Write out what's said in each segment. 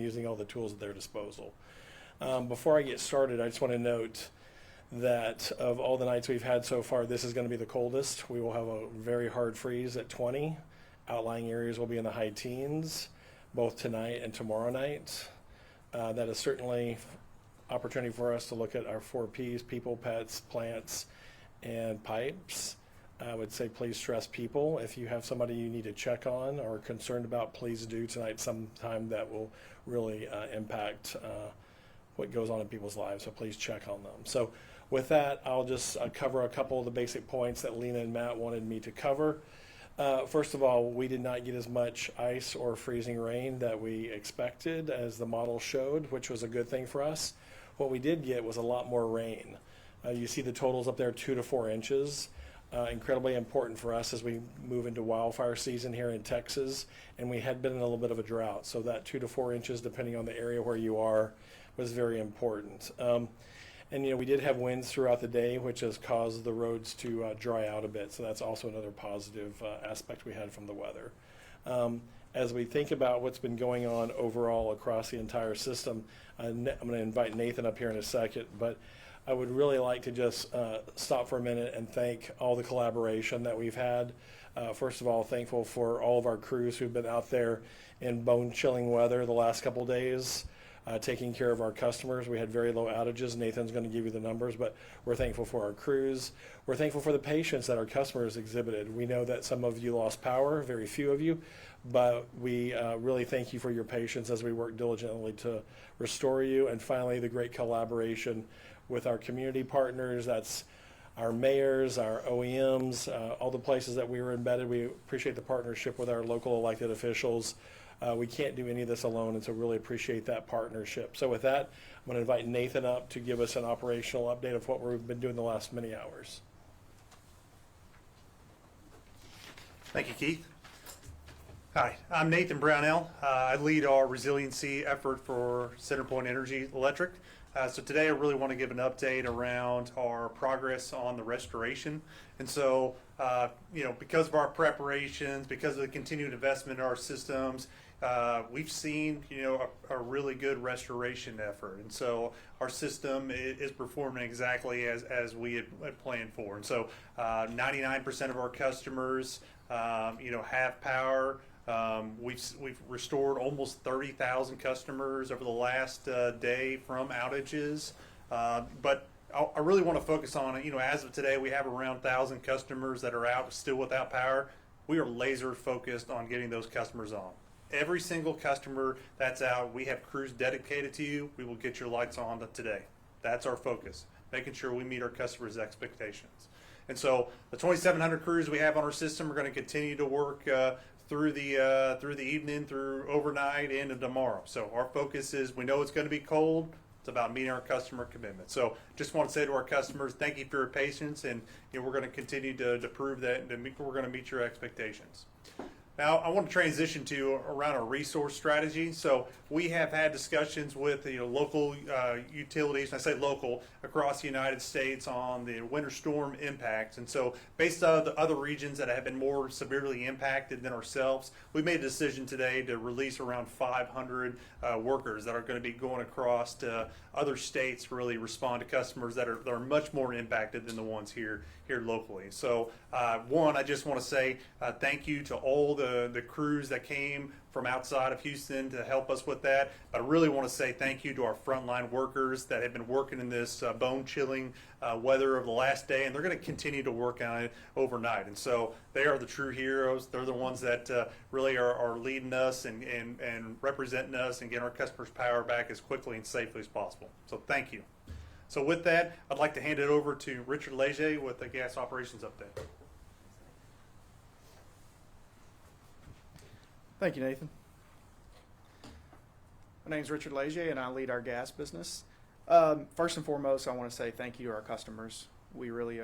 using all the tools at their disposal. Before I get started, I just want to note that of all the nights we've had so far, this is going to be the coldest. We will have a very hard freeze at 20. Outlying areas will be in the high teens, both tonight and tomorrow night. That is certainly opportunity for us to look at our 4 Ps, people, pets, plants, and pipes. I would say please stress people. If you have somebody you need to check on or are concerned about, please do tonight sometime. That will really impact what goes on in people's lives, so please check on them. So with that, I'll just cover a couple of the basic points that Lena and Matt wanted me to cover. First of all, we did not get as much ice or freezing rain that we expected as the model showed, which was a good thing for us. What we did get was a lot more rain. You see the totals up there, 2 to 4 inches. Incredibly important for us as we move into wildfire season here in Texas, and we had been in a little bit of a drought, so that 2 to 4 inches, depending on the area where you are, was very important. And we did have winds throughout the day, which has caused the roads to dry out a bit, so that's also another positive aspect we had from the weather. As we think about what's been going on overall across the entire system, I'm going to invite Nathan up here in a second, but I would really like to just stop for a minute and thank all the collaboration that we've had. First of all, thankful for all of our crews who've been out there in bone-chilling weather the last couple days, taking care of our customers. We had very low outages. Nathan's going to give you the numbers, but we're thankful for our crews. We're thankful for the patience that our customers exhibited. We know that some of you lost power, very few of you, but we really thank you for your patience as we work diligently to restore you. And finally, the great collaboration with our community partners. That's our mayors, our OEMs, all the places that we were embedded. We appreciate the partnership with our local elected officials. We can't do any of this alone, and so really appreciate that partnership. So with that, I'm going to invite Nathan up to give us an operational update of what we've been doing the last many hours. Thank you, Keith. Hi, I'm Nathan Brownell. I lead our resiliency effort for CenterPoint Energy Electric. So today I really want to give an update around our progress on the restoration. And so, because of our preparations, because of the continued investment in our systems, we've seen, a really good restoration effort. And so our system is performing exactly as we had planned for. And so 99% of our customers, have power. We've restored almost 30,000 customers over the last day from outages, but I really want to focus on, as of today, we have around 1,000 customers that are out still without power. We are laser focused on getting those customers on. Every single customer that's out, we have crews dedicated to you. We will get your lights on today. That's our focus, making sure we meet our customers' expectations. And so the 2,700 crews we have on our system are going to continue to work through the evening, through overnight, into tomorrow. So our focus is, we know it's going to be cold. It's about meeting our customer commitment. So just want to say to our customers, thank you for your patience, and we're going to continue to prove that, and we're going to meet your expectations. Now, I want to transition to around our resource strategy. So we have had discussions with local utilities, and I say local, across the United States on the winter storm impacts. And so based on the other regions that have been more severely impacted than ourselves, we made a decision today to release around 500 workers that are going to be going across to other states to really respond to customers that are much more impacted than the ones here locally. So one, I just want to say thank you to all the crews that came from outside of Houston to help us with that. But I really want to say thank you to our frontline workers that have been working in this bone-chilling weather of the last day, and they're going to continue to work on it overnight. And so they are the true heroes. They're the ones that really are leading us and representing us and getting our customers' power back as quickly and safely as possible. So thank you. So with that, I'd like to hand it over to Richard Leger with the gas operations update. Thank you, Nathan. My name is Richard Leger, and I lead our gas business. First and foremost, I want to say thank you to our customers. We really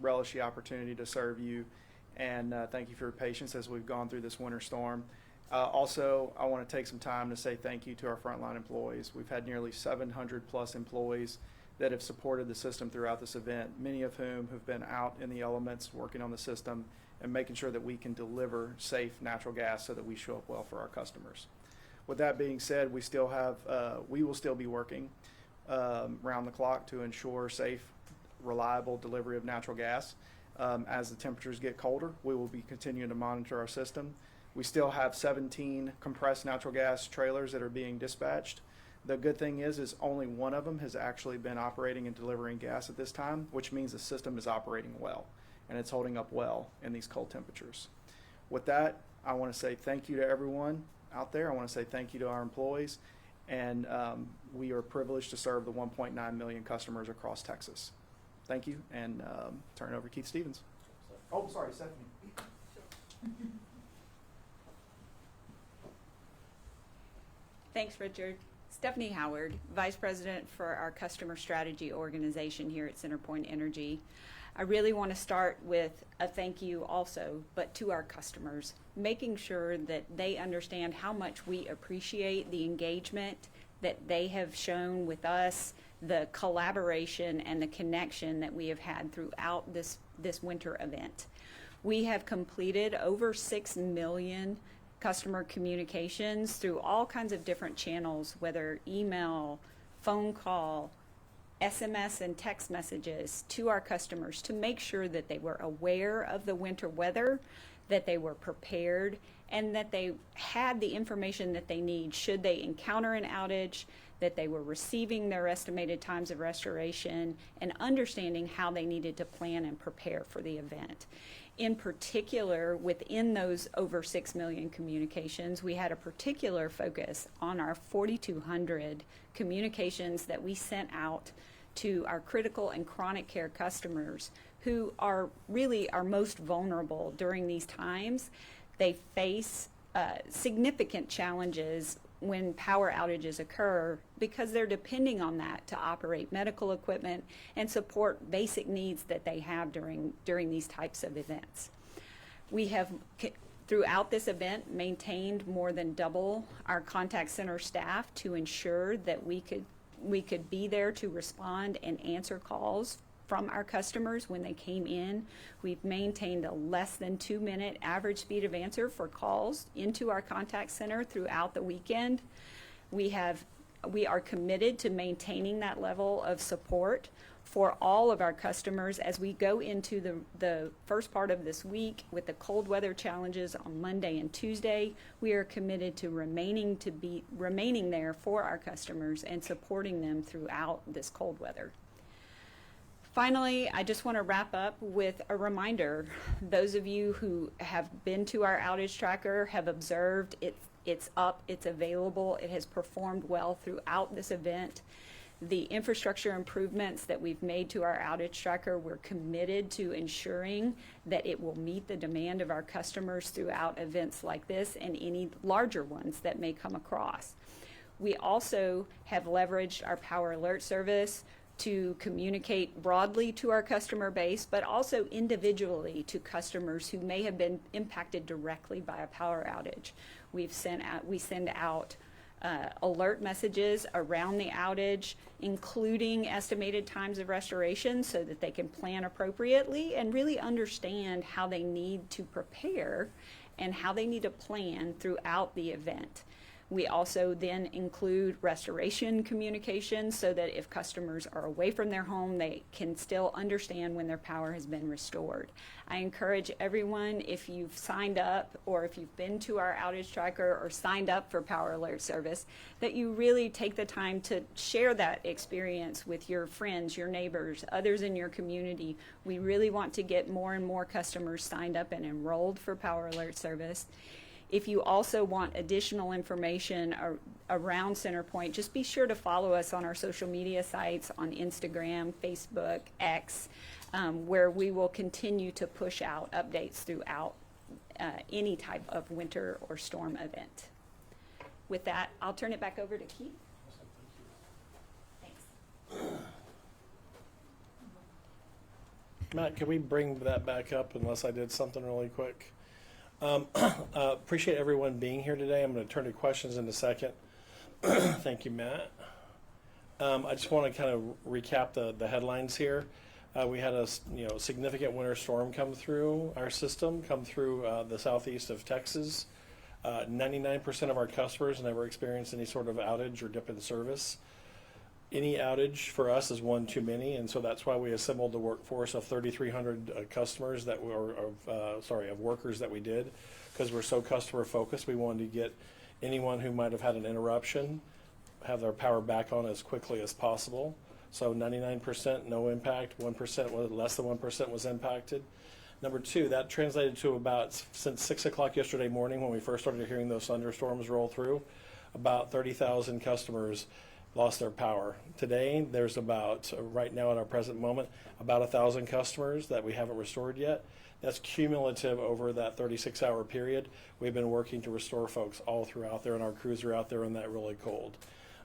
relish the opportunity to serve you, and thank you for your patience as we've gone through this winter storm. Also, I want to take some time to say thank you to our frontline employees. We've had nearly 700 plus employees that have supported the system throughout this event, many of whom have been out in the elements working on the system and making sure that we can deliver safe natural gas so that we show up well for our customers. With that being said, we will still be working round the clock to ensure safe, reliable delivery of natural gas. As the temperatures get colder, we will be continuing to monitor our system. We still have 17 compressed natural gas trailers that are being dispatched. The good thing is only one of them has actually been operating and delivering gas at this time, which means the system is operating well, and it's holding up well in these cold temperatures. With that, I want to say thank you to everyone out there. I want to say thank you to our employees, and we are privileged to serve the 1.9 million customers across Texas. Thank you, and turn it over to Keith Stevens. Oh, sorry, Stephanie. Thanks, Richard. Stephanie Howard, Vice President for our Customer Strategy Organization here at CenterPoint Energy. I really want to start with a thank you also, but to our customers, making sure that they understand how much we appreciate the engagement that they have shown with us, the collaboration and the connection that we have had throughout this winter event. We have completed over 6 million customer communications through all kinds of different channels, whether email, phone call, SMS and text messages to our customers to make sure that they were aware of the winter weather, that they were prepared, and that they had the information that they need should they encounter an outage, that they were receiving their estimated times of restoration, and understanding how they needed to plan and prepare for the event. In particular, within those over 6 million communications, we had a particular focus on our 4,200 communications that we sent out to our critical and chronic care customers who are really our most vulnerable during these times. They face significant challenges when power outages occur because they're depending on that to operate medical equipment and support basic needs that they have during these types of events. We have, throughout this event, maintained more than double our contact center staff to ensure that we could be there to respond and answer calls from our customers when they came in. We've maintained a less than 2-minute average speed of answer for calls into our contact center throughout the weekend. We are committed to maintaining that level of support for all of our customers as we go into the first part of this week with the cold weather challenges on Monday and Tuesday. We are committed to remaining there for our customers and supporting them throughout this cold weather. Finally, I just want to wrap up with a reminder. Those of you who have been to our outage tracker have observed it's up, it's available, it has performed well throughout this event. The infrastructure improvements that we've made to our outage tracker, we're committed to ensuring that it will meet the demand of our customers throughout events like this and any larger ones that may come across. We also have leveraged our Power Alert service to communicate broadly to our customer base, but also individually to customers who may have been impacted directly by a power outage. We send out alert messages around the outage, including estimated times of restoration so that they can plan appropriately and really understand how they need to prepare and how they need to plan throughout the event. We also then include restoration communications so that if customers are away from their home, they can still understand when their power has been restored. I encourage everyone, if you've signed up or if you've been to our outage tracker or signed up for Power Alert service, that you really take the time to share that experience with your friends, your neighbors, others in your community. We really want to get more and more customers signed up and enrolled for Power Alert service. If you also want additional information around CenterPoint, just be sure to follow us on our social media sites on Instagram, Facebook, X, where we will continue to push out updates throughout any type of winter or storm event. With that, I'll turn it back over to Keith. Thanks. Matt, can we bring that back up unless I did something really quick? Appreciate everyone being here today. I'm going to turn to questions in a second. Thank you, Matt. I just want to kind of recap the headlines here. We had a significant winter storm come through our system, come through the southeast of Texas. 99% of our customers never experience any sort of outage or dip in service. Any outage for us is one too many, and so that's why we assembled the workforce of 3,300 customers that were, of workers that we did, because we're so customer focused. We wanted to get anyone who might have had an interruption, have their power back on as quickly as possible. So 99% no impact, 1% was less than 1% was impacted. Number two, that translated to about, since 6 o'clock yesterday morning when we first started hearing those thunderstorms roll through, about 30,000 customers lost their power. Today, there's about, right now at our present moment, about 1,000 customers that we haven't restored yet. That's cumulative over that 36-hour period. We've been working to restore folks all throughout there, and our crews are out there in that really cold.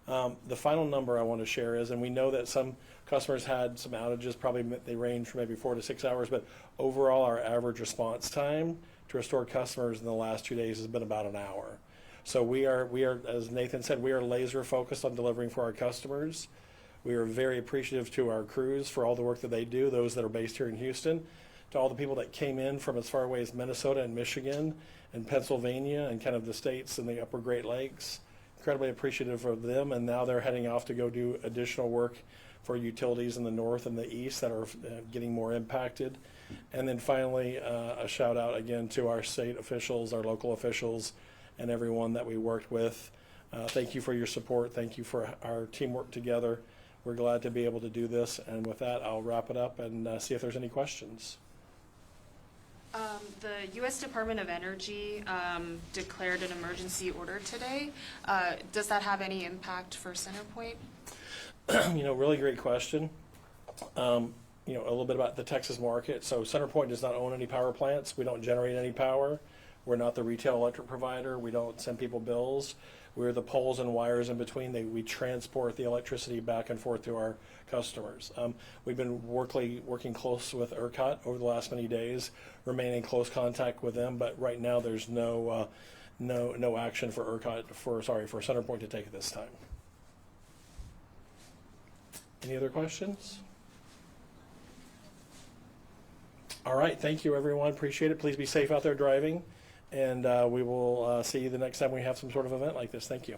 The final number I want to share is, and we know that some customers had some outages, probably they range from maybe 4 to 6 hours, but overall our average response time to restore customers in the last 2 days has been about an hour. So we are, as Nathan said, we are laser focused on delivering for our customers. We are very appreciative to our crews for all the work that they do, those that are based here in Houston, to all the people that came in from as far away as Minnesota and Michigan and Pennsylvania and kind of the states in the upper Great Lakes. Incredibly appreciative of them, and now they're heading off to go do additional work for utilities in the north and the east that are getting more impacted. And then finally, a shout out again to our state officials, our local officials, and everyone that we worked with. Thank you for your support. Thank you for our teamwork together. We're glad to be able to do this. And with that, I'll wrap it up and see if there's any questions. The U.S. Department of Energy declared an emergency order today. Does that have any impact for CenterPoint? Really great question. A little bit about the Texas market. So CenterPoint does not own any power plants. We don't generate any power. We're not the retail electric provider. We don't send people bills. We're the poles and wires in between. We transport the electricity back and forth to our customers. We've been working close with ERCOT over the last many days, remaining in close contact with them. But right now, there's no action for for CenterPoint to take at this time. Any other questions? All right. Thank you, everyone. Appreciate it. Please be safe out there driving. And we will see you the next time we have some sort of event like this. Thank you.